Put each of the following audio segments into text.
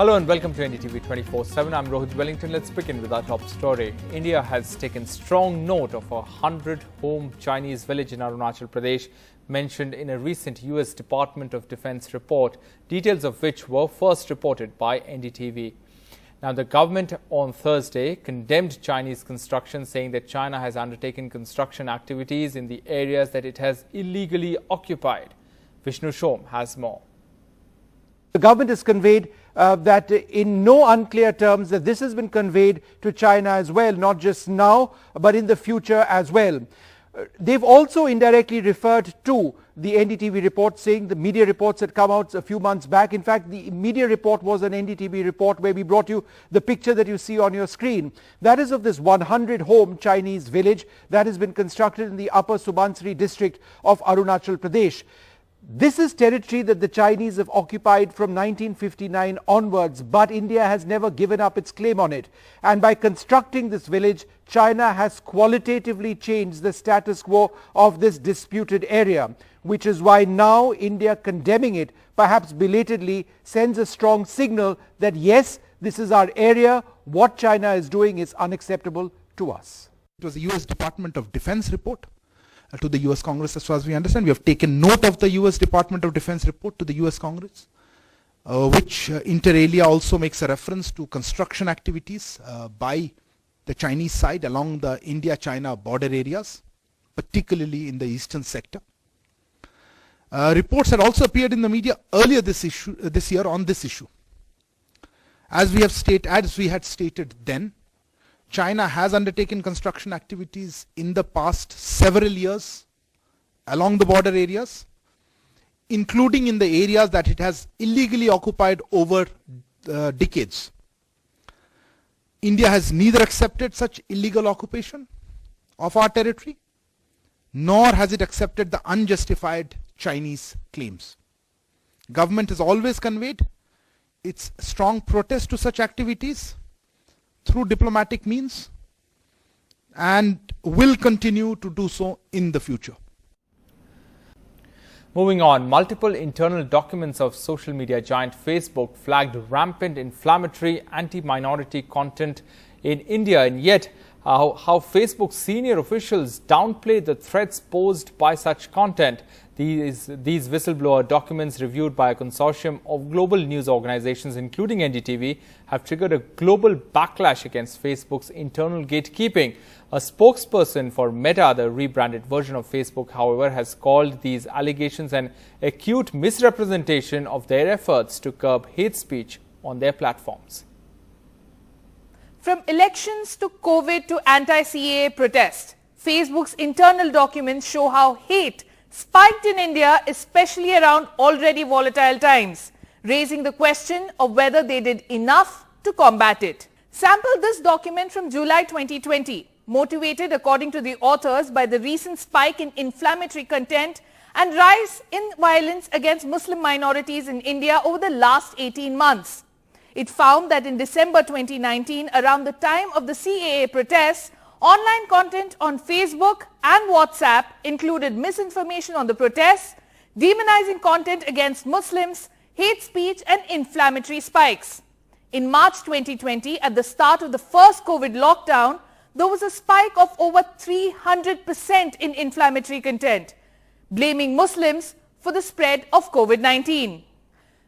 Hello and welcome to NDTV 24/7. I'm Rohit Wellington. Let's begin with our top story. India has taken strong note of a 100-home Chinese village in Arunachal Pradesh mentioned in a recent US Department of Defense report, details of which were first reported by NDTV. Now, the government on Thursday condemned Chinese construction, saying that China has undertaken construction activities in the areas that it has illegally occupied. Vishnu Shom has more. The government has conveyed that in no unclear terms that this has been conveyed to China as well, not just now, but in the future as well. They've also indirectly referred to the NDTV report, saying the media reports had come out a few months back. In fact, the media report was an NDTV report where we brought you the picture that you see on your screen. That is of this 100-home Chinese village that has been constructed in the Upper Subansiri district of Arunachal Pradesh. This is territory that the Chinese have occupied from 1959 onwards, but India has never given up its claim on it. And by constructing this village, China has qualitatively changed the status quo of this disputed area, which is why now India, condemning it, perhaps belatedly, sends a strong signal that yes, this is our area, what China is doing is unacceptable to us. It was the US Department of Defense report to the US Congress. As far as we understand, we have taken note of the US Department of Defense report to the US Congress, which inter alia also makes a reference to construction activities by the Chinese side along the India-China border areas, particularly in the eastern sector. Reports had also appeared in the media earlier this year on this issue. As we had stated then, China has undertaken construction activities in the past several years along the border areas, including in the areas that it has illegally occupied over decades. India has neither accepted such illegal occupation of our territory, nor has it accepted the unjustified Chinese claims. Government has always conveyed its strong protest to such activities through diplomatic means and will continue to do so in the future. Moving on, multiple internal documents of social media giant Facebook flagged rampant inflammatory anti-minority content in India, and yet how Facebook's senior officials downplay the threats posed by such content. These whistleblower documents, reviewed by a consortium of global news organizations, including NDTV, have triggered a global backlash against Facebook's internal gatekeeping. A spokesperson for Meta, the rebranded version of Facebook, however, has called these allegations an acute misrepresentation of their efforts to curb hate speech on their platforms. From elections to COVID to anti-CAA protest, Facebook's internal documents show how hate spiked in India, especially around already volatile times, raising the question of whether they did enough to combat it. Sample this document from July 2020, motivated according to the authors by the recent spike in inflammatory content and rise in violence against Muslim minorities in India over the last 18 months. It found that in December 2019, around the time of the CAA protests, online content on Facebook and WhatsApp included misinformation on the protests, demonizing content against Muslims, hate speech and inflammatory spikes. In March 2020, at the start of the first COVID lockdown, there was a spike of over 300% in inflammatory content, blaming Muslims for the spread of COVID-19.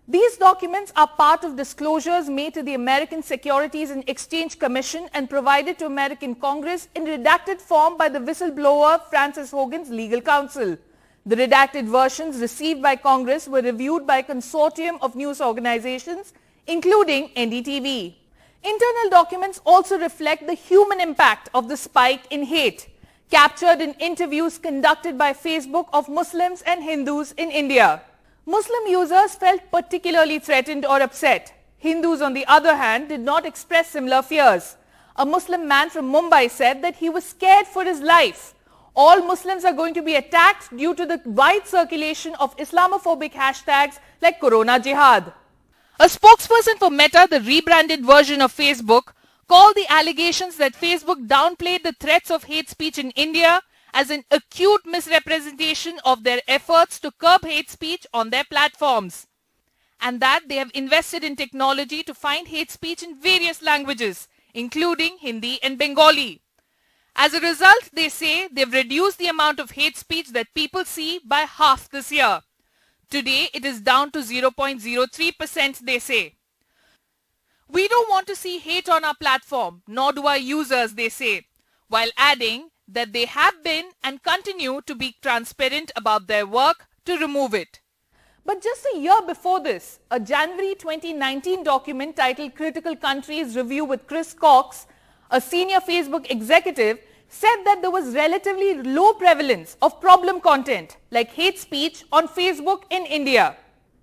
These documents are part of disclosures made to the American Securities and Exchange Commission and provided to American Congress in redacted form by the whistleblower Frances Hogan's legal counsel. The redacted versions received by Congress were reviewed by a consortium of news organizations, including NDTV. Internal documents also reflect the human impact of the spike in hate, captured in interviews conducted by Facebook of Muslims and Hindus in India. Muslim users felt particularly threatened or upset. Hindus, on the other hand, did not express similar fears. A Muslim man from Mumbai said that he was scared for his life. All Muslims are going to be attacked due to the wide circulation of Islamophobic hashtags like Corona Jihad. A spokesperson for Meta, the rebranded version of Facebook, called the allegations that Facebook downplayed the threats of hate speech in India as an acute misrepresentation of their efforts to curb hate speech on their platforms. and that they have invested in technology to find hate speech in various languages, including Hindi and Bengali. As a result, they say they've reduced the amount of hate speech that people see by half this year. Today, it is down to 0.03%, they say. We don't want to see hate on our platform, nor do our users, they say, while adding that they have been and continue to be transparent about their work to remove it. But just a year before this, a January 2019 document titled Critical Countries Review with Chris Cox, a senior Facebook executive, said that there was relatively low prevalence of problem content like hate speech on Facebook in India.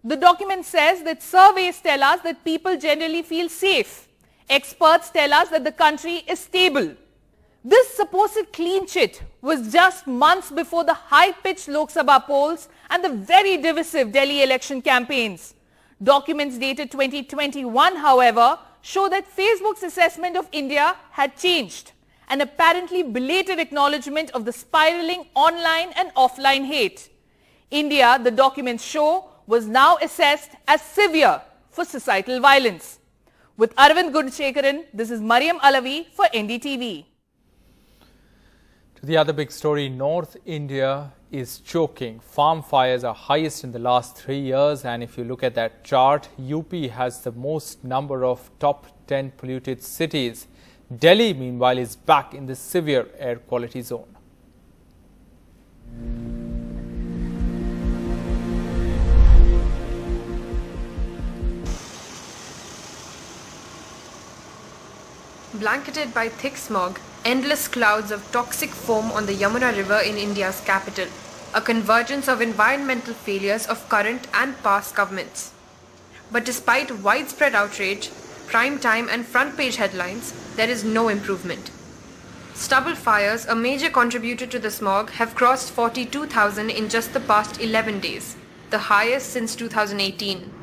The document says that surveys tell us that people generally feel safe. Experts tell us that the country is stable. This supposed clean chit was just months before the high-pitched Lok Sabha polls and the very divisive Delhi election campaigns. Documents dated 2021, however, show that Facebook's assessment of India had changed, an apparently belated acknowledgement of the spiraling online and offline hate. India, the documents show, was now assessed as severe for societal violence. With Arvind Gunasekaran, this is Mariam Alavi for NDTV. To the other big story, North India is choking. Farm fires are highest in the last 3 years, and if you look at that chart, UP has the most number of top 10 polluted cities. Delhi, meanwhile, is back in the severe air quality zone. Blanketed by thick smog, endless clouds of toxic foam on the Yamuna River in India's capital, a convergence of environmental failures of current and past governments. But despite widespread outrage, prime time and front page headlines, there is no improvement. Stubble fires, a major contributor to the smog, have crossed 42,000 in just the past 11 days, the highest since 2018.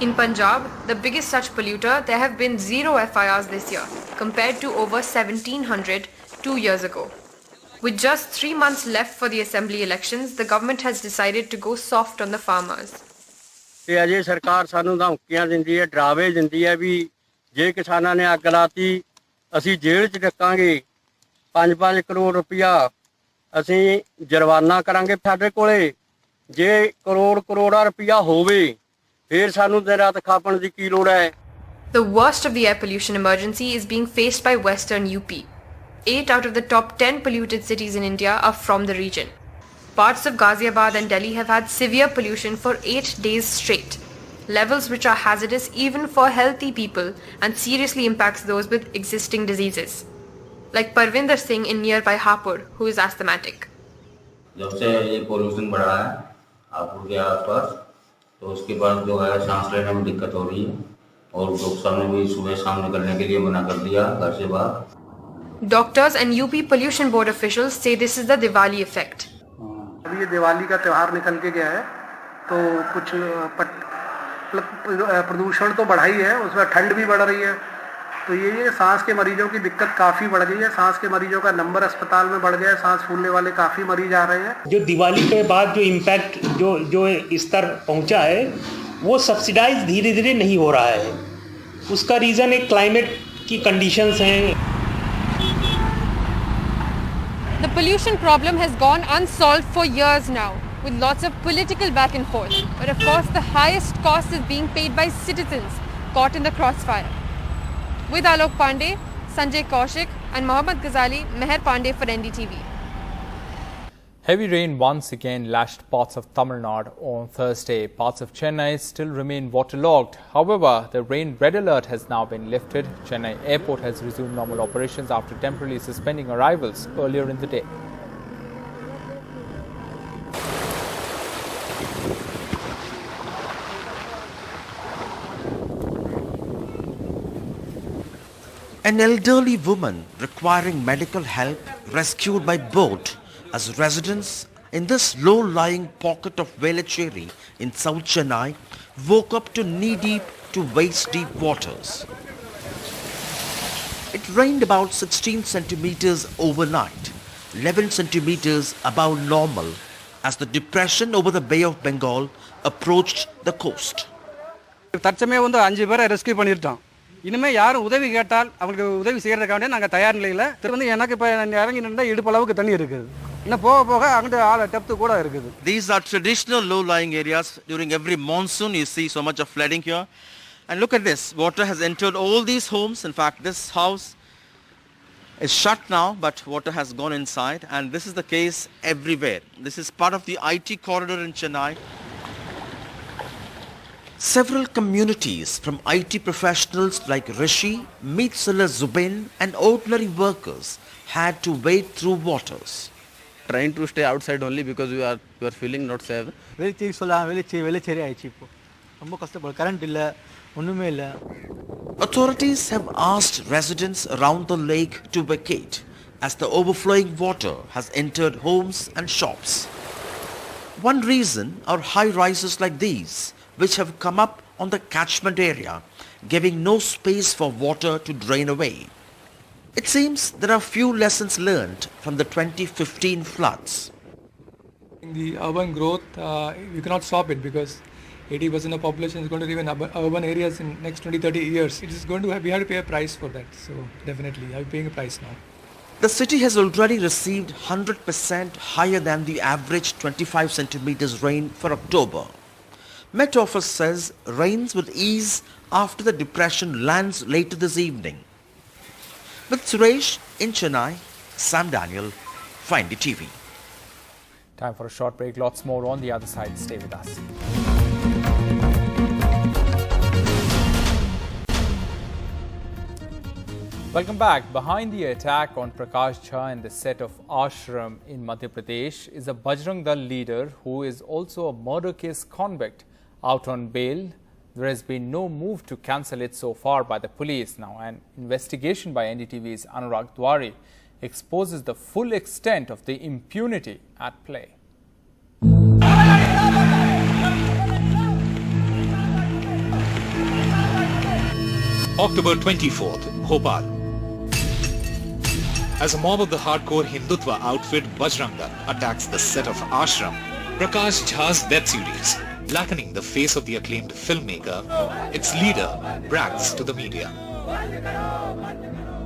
In Punjab, the biggest such polluter, there have been 0 FIRs this year, compared to over 1,700 2 years ago. With just 3 months left for the assembly elections, the government has decided to go soft on the farmers. ਤੇ ਅਜੇ ਸਰਕਾਰ ਸਾਨੂੰ ਧਮਕੀਆਂ ਦਿੰਦੀ ਹੈ, ਡਰਾਵੇ ਦਿੰਦੀ ਹੈ ਵੀ ਜੇ ਕਿਸਾਨਾਂ ਨੇ ਅੱਗ ਲਾਤੀ ਅਸੀਂ ਜੇਲ੍ਹ 'ਚ ਡੱਕਾਂਗੇ, 5-5 ਕਰੋੜ ਰੁਪਇਆ ਅਸੀਂ ਜੁਰਮਾਨਾ ਕਰਾਂਗੇ। ਸਾਡੇ ਕੋਲੇ ਜੇ ਕਰੋੜਾ ਰੁਪਇਆ ਹੋਵੇ ਫਿਰ ਸਾਨੂੰ ਦਿਨ ਰਾਤ ਖਾਪਣ ਦੀ ਕੀ ਲੋੜ ਹੈ। The worst of the air pollution emergency is being faced by western UP. 8 out of the top 10 polluted cities in India are from the region. Parts of Ghaziabad and Delhi have had severe pollution for 8 days straight, levels which are hazardous even for healthy people and seriously impacts those with existing diseases. Like Parvinder Singh in nearby Hapur, who is asthmatic. जब से ये pollution बढ़ रहा है हापुड़ के आसपास, तो उसके बाद जो है सांस लेने में दिक्कत हो रही है और डॉक्टर ने भी सुबह शाम निकलने के लिए मना कर दिया घर से बाहर। Doctors and UP Pollution Board officials say this is the Diwali effect. अभी ये दिवाली का त्यौहार निकल के गया है तो कुछ प्रदूषण तो बढ़ा ही है, उसमें ठंड भी बढ़ रही है, तो ये सांस के मरीजों की दिक्कत काफ़ी बढ़ गई है। सांस के मरीजों का नंबर अस्पताल में बढ़ गया है, सांस फूलने वाले काफ़ी मरीज आ रहे हैं। जो दिवाली के बाद जो इम्पैक्ट जो स्तर पहुंचा है वो सब्सिडाइज धीरे धीरे नहीं हो रहा है। उसका रीज़न एक क्लाइमेट की कंडीशंस हैं। The pollution problem has gone unsolved for years now, with lots of political back and forth. But of course, the highest cost is being paid by citizens caught in the crossfire. With Alok Pandey, Sanjay Kaushik and Mohammad Ghazali, Meher Pandey for NDTV. Heavy rain once again lashed parts of Tamil Nadu on Thursday. Parts of Chennai still remain waterlogged. However, the rain red alert has now been lifted. Chennai airport has resumed normal operations after temporarily suspending arrivals earlier in the day. An elderly woman requiring medical help rescued by boat as residents in this low-lying pocket of Velachery in South Chennai woke up to knee-deep to waist-deep waters. It rained about 16 centimeters overnight, 11 centimeters above normal as the depression over the Bay of Bengal approached the coast. தற்சமயம் வந்து 5 பேரை rescue பண்ணிட்டோம். இனிமே யாரும் உதவி கேட்டால் அவங்களுக்கு உதவி செய்யறதுக்காக நாங்கள் தயார் நிலையில் திரும்ப எனக்கு இப்போ இறங்கி நின்றா இடுப்பு அளவுக்கு தண்ணி இருக்குது. இன்னும் போக போக அங்கிட்டு ஆள டெப்த் கூட இருக்குது. These are traditional low-lying areas. During every monsoon you see so much of flooding here. And look at this, water has entered all these homes. In fact, this house is shut now, but water has gone inside, and this is the case everywhere. This is part of the IT corridor in Chennai. Several communities, from IT professionals like Rishi, Meetsula Zubin, and ordinary workers, had to wade through waters. Trying to stay outside only because we are feeling not safe. Authorities have asked residents around the lake to vacate as the overflowing water has entered homes and shops. One reason are high rises like these, which have come up on the catchment area, giving no space for water to drain away. It seems there are few lessons learned from the 2015 floods. The urban growth, you cannot stop it because 80% of population is going to live in urban areas in next 20-30 years. It is going to have, we have to pay a price for that. So definitely, I'm paying a price now. The city has already received 100% higher than the average 25 centimeters rain for October. Met Office says rains will ease after the depression lands later this evening. With Suresh in Chennai, Sam Daniel, Find the TV. Time for a short break. Lots more on the other side. Stay with us. Welcome back. Behind the attack on Prakash Jha in the set of Ashram in Madhya Pradesh is a Bajrang Dal leader who is also a murder case convict out on bail. There has been no move to cancel it so far by the police. Now, an investigation by NDTV's Anurag Dwari exposes the full extent of the impunity at play. October 24th, Bhopal. As a mob of the hardcore Hindutva outfit Bajrang Dal attacks the set of Ashram, Prakash Jha's web series, blackening the face of the acclaimed filmmaker, its leader brags to the media.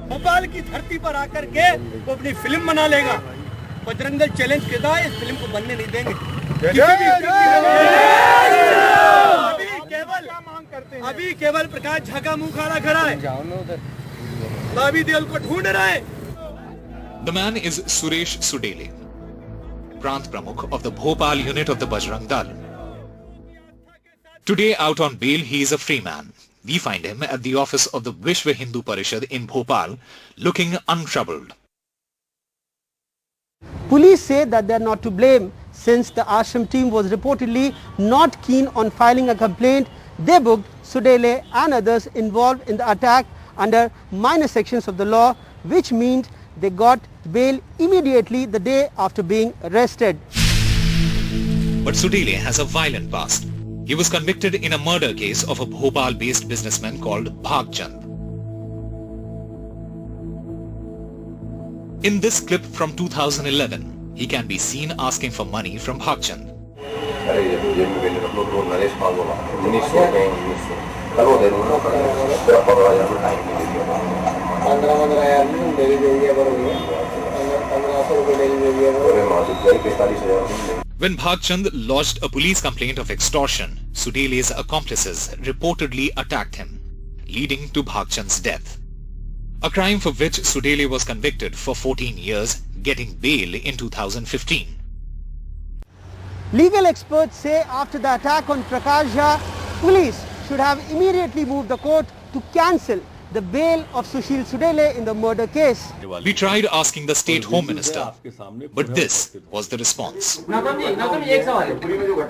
Bhopal की धरती पर आकर के वो अपनी film बना लेगा. Bajrang Dal challenge किया है, इस फिल्म को बनने नहीं देंगे. अभी केवल प्रकाश झा का मुंह काला खड़ा है. भाभी देव को ढूंढ रहा है. The man is Suresh Sudele, Prant Pramukh of the Bhopal unit of the Bajrang Dal. Today out on bail, he is a free man. We find him at the office of the Vishwa Hindu Parishad in Bhopal, looking untroubled. Police say that they are not to blame since the Ashram team was reportedly not keen on filing a complaint. They booked Sudele and others involved in the attack under minor sections of the law, which means they got bail immediately the day after being arrested. But Sudele has a violent past. He was convicted in a murder case of a Bhopal-based businessman called Bhagchand. In this clip from 2011, he can be seen asking for money from Bhagchand. When Bhagchand lodged a police complaint of extortion, Sudele's accomplices reportedly attacked him, leading to Bhagchand's death. A crime for which Sudele was convicted for 14 years, getting bail in 2015. Legal experts say after the attack on Prakash Jha, police should have immediately moved the court to cancel the bail of Sushil Sudele in the murder case. We tried asking the state home minister, but this was the response. एक सवाल है,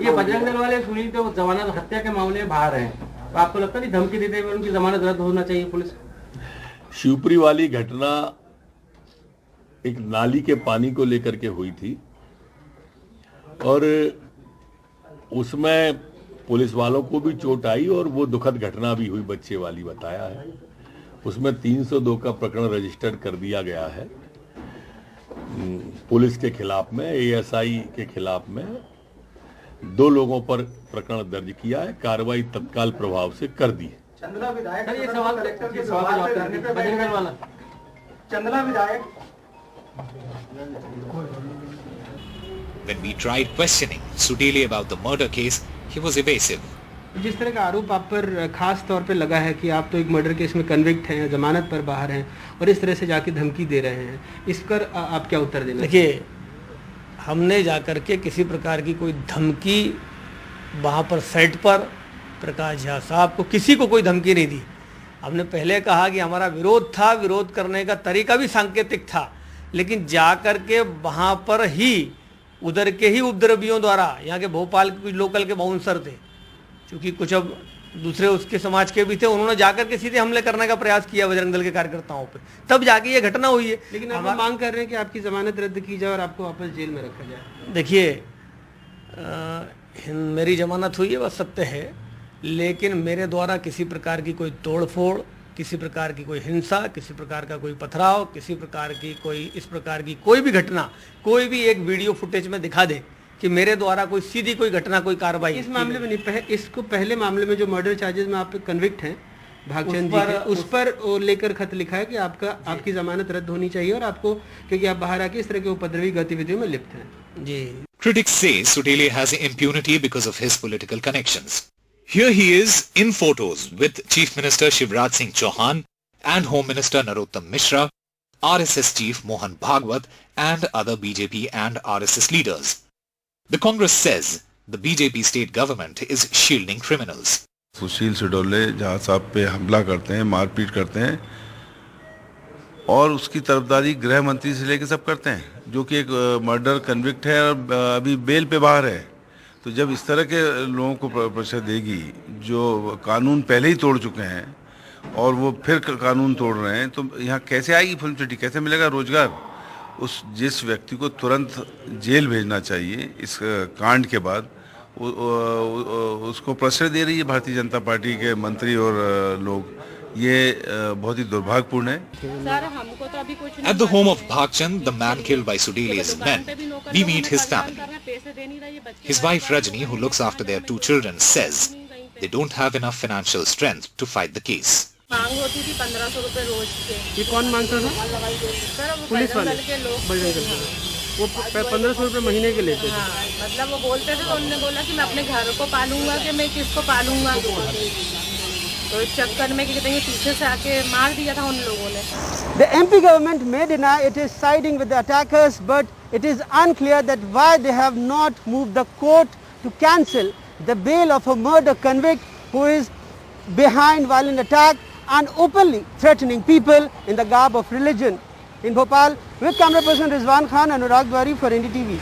ये बजरंग दल वाले सुनील तो जमानत हत्या के मामले में बाहर हैं, तो आपको लगता है कि धमकी देते हुए उनकी जमानत रद्द होना चाहिए पुलिस? शिवपुरी वाली घटना एक नाली के पानी को लेकर के हुई थी और उसमें पुलिस वालों को भी चोट आई और वो दुखद घटना भी हुई, बच्चे वाली बताया है. उसमें 302 का प्रकरण रजिस्टर्ड कर दिया गया है पुलिस के खिलाफ में, एएसआई के खिलाफ में, 2 लोगों पर प्रकरण दर्ज किया है, कार्रवाई तत्काल प्रभाव से कर दी है। चंदला विधायक सर, ये सवाल कलेक्टर के सवाल करने पे बजरंग वाला चंदला विधायक When we tried questioning Sudele about the murder case, he was evasive. जिस तरह का आरोप आप पर खास तौर पे लगा है कि आप तो एक मर्डर केस में कन्विक्ट हैं, जमानत पर बाहर हैं और इस तरह से जाके धमकी दे रहे हैं, इस पर आप क्या उत्तर देना? देखिए, हमने जाकर के किसी प्रकार की कोई धमकी वहाँ पर सेट पर प्रकाश झा साहब को किसी को कोई धमकी नहीं दी। हमने पहले कहा कि हमारा विरोध था, विरोध करने का तरीका भी सांकेतिक था, लेकिन जाकर के वहाँ पर ही उधर के ही उपद्रवियों द्वारा, यहाँ के भोपाल के कुछ लोकल के बाउंसर थे, क्योंकि कुछ अब दूसरे उसके समाज के भी थे, उन्होंने जाकर के सीधे हमले करने का प्रयास किया बजरंग दल के कार्यकर्ताओं पर, तब जाके ये घटना हुई है। लेकिन आप मांग कर रहे हैं कि आपकी जमानत रद्द की जाए और आपको वापस जेल में रखा जाए। देखिए, मेरी जमानत हुई है, बस सत्य है, लेकिन मेरे द्वारा किसी प्रकार की कोई तोड़फोड़, किसी प्रकार की कोई हिंसा, किसी प्रकार का कोई पथराव, किसी प्रकार की कोई इस प्रकार की कोई भी घटना, कोई भी एक वीडियो फुटेज में दिखा दे कि मेरे द्वारा कोई सीधी कोई घटना, कोई कार्रवाई इस मामले में नहीं, इसको पहले मामले में जो मर्डर चार्जेस में आप कन्विक्ट हैं भागचंद जी के, उस पर लेकर खत लिखा है कि आपकी जमानत रद्द होनी चाहिए और आपको, क्योंकि आप बाहर आके इस तरह के उपद्रवी गतिविधियों में लिप्त हैं। जी। Critics say Sudele has impunity because of his political connections. Here he is in photos with Chief Minister Shivraj Singh Chauhan and Home Minister Narottam Mishra, RSS Chief Mohan Bhagwat and other BJP and RSS leaders. The Congress says the BJP state government is shielding criminals. सुशील सिडोले जहाँ साहब पे हमला करते हैं, मारपीट करते हैं और उसकी तरफदारी गृह मंत्री से लेकर सब करते हैं, जो कि एक मर्डर कन्विक्ट है और अभी बेल पे बाहर है। तो जब इस तरह के लोगों को परिषद देगी जो कानून पहले ही तोड़ चुके हैं और वो फिर कानून तोड़ रहे हैं, तो यहाँ कैसे आएगी फिल्म सिटी, कैसे मिलेगा रोजगार? जिस व्यक्ति को तुरंत जेल भेजना चाहिए इस कांड के बाद, उसको प्रश्रय दे रही है भारतीय जनता पार्टी के मंत्री और लोग। ये बहुत ही दुर्भाग्यपूर्ण है। At the home of Bhagchand, the man killed by Sudele's men, we meet his family. His wife Rajni, who looks after their 2 children, says they don't have enough financial strength to fight the case. मांग होती थी 1500 रुपए रोज के। ये कौन मांगता था? Police वाले, वो 1500 रुपए महीने के लेते थे। हाँ, मतलब वो बोलते थे, तो उन्होंने बोला कि मैं अपने घर को पालूंगा कि मैं किसको पालूंगा, तो इस चक्कर में कि पीछे से आके मार दिया था उन लोगों ने। The MP government may deny it is siding with the attackers, but it is unclear that why they have not moved the court to cancel the bail of a murder convict who is behind violent attack and openly threatening people in the garb of religion. In Bhopal, with camera person Rizwan Khan, Anurag Dwari for NDTV.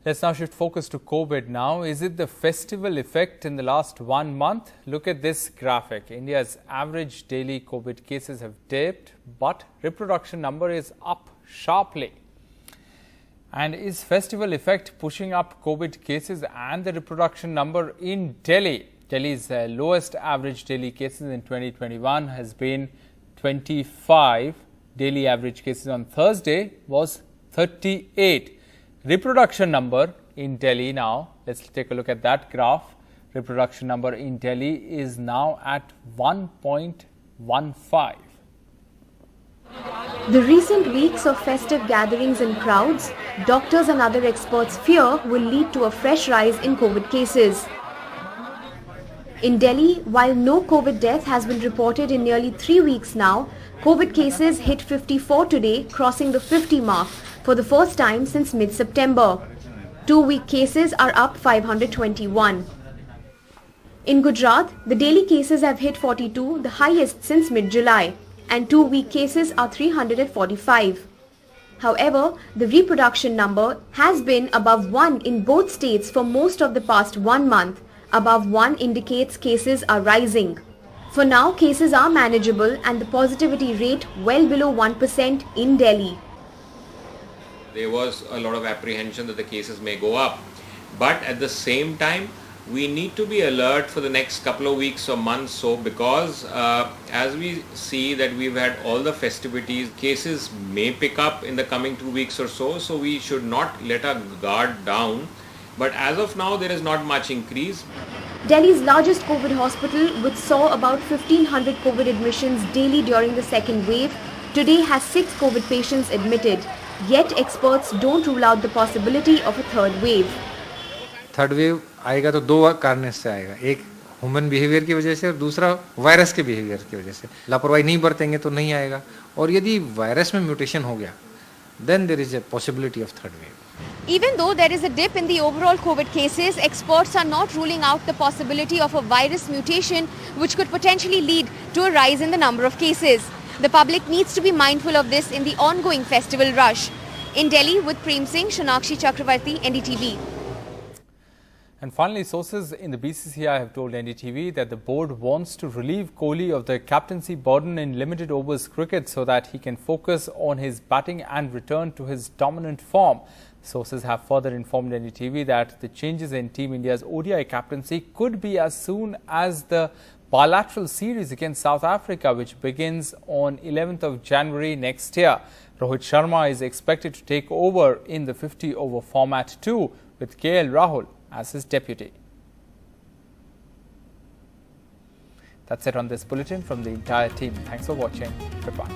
Let's now shift focus to COVID now. Is it the festival effect in the last 1 month? Look at this graphic. India's average daily COVID cases have dipped, but reproduction number is up sharply. And is festival effect pushing up COVID cases and the reproduction number in Delhi? Delhi's lowest average daily cases in 2021 has been 25. Daily average cases on Thursday was 38. Reproduction number in Delhi now, let's take a look at that graph. Reproduction number in Delhi is now at 1.15. The recent weeks of festive gatherings and crowds, doctors and other experts fear will lead to a fresh rise in COVID cases. In Delhi, while no COVID death has been reported in nearly 3 weeks now, COVID cases hit 54 today, crossing the 50 mark for the first time since mid-September. 2-week cases are up 521. In Gujarat, the daily cases have hit 42, the highest since mid-July, and 2-week cases are 345. However, the reproduction number has been above 1 in both states for most of the past 1 month. Above 1 indicates cases are rising. For now, cases are manageable and the positivity rate well below 1% in Delhi. There was a lot of apprehension that the cases may go up, but at the same time we need to be alert for the next couple of weeks or months, so because as we see that we've had all the festivities, cases may pick up in the coming 2 weeks or so, so we should not let our guard down But as of now, there is not much increase. Delhi's largest COVID hospital, which saw about 1,500 COVID admissions daily during the second wave, today has 6 COVID patients admitted. Yet experts don't rule out the possibility of a third wave. Third wave आएगा तो 2 कारण से आएगा, एक human behaviour की वजह से और दूसरा वायरस के बिहेवियर की वजह से। लापरवाही नहीं बरतेंगे तो नहीं आएगा, और यदि वायरस में म्यूटेशन हो गया, then there is a possibility of third wave. Even though there is a dip in the overall COVID cases, experts are not ruling out the possibility of a virus mutation which could potentially lead to a rise in the number of cases. The public needs to be mindful of this in the ongoing festival rush. In Delhi with Prem Singh, Shonakshi Chakravarti, NDTV. And finally, sources in the BCCI have told NDTV that the board wants to relieve Kohli of the captaincy burden in limited overs cricket so that he can focus on his batting and return to his dominant form. Sources have further informed NDTV that the changes in Team India's ODI captaincy could be as soon as the bilateral series against South Africa, which begins on 11th of January next year. Rohit Sharma is expected to take over in the 50-over format too, with KL Rahul as his deputy. That's it on this bulletin from the entire team. Thanks for watching. Goodbye.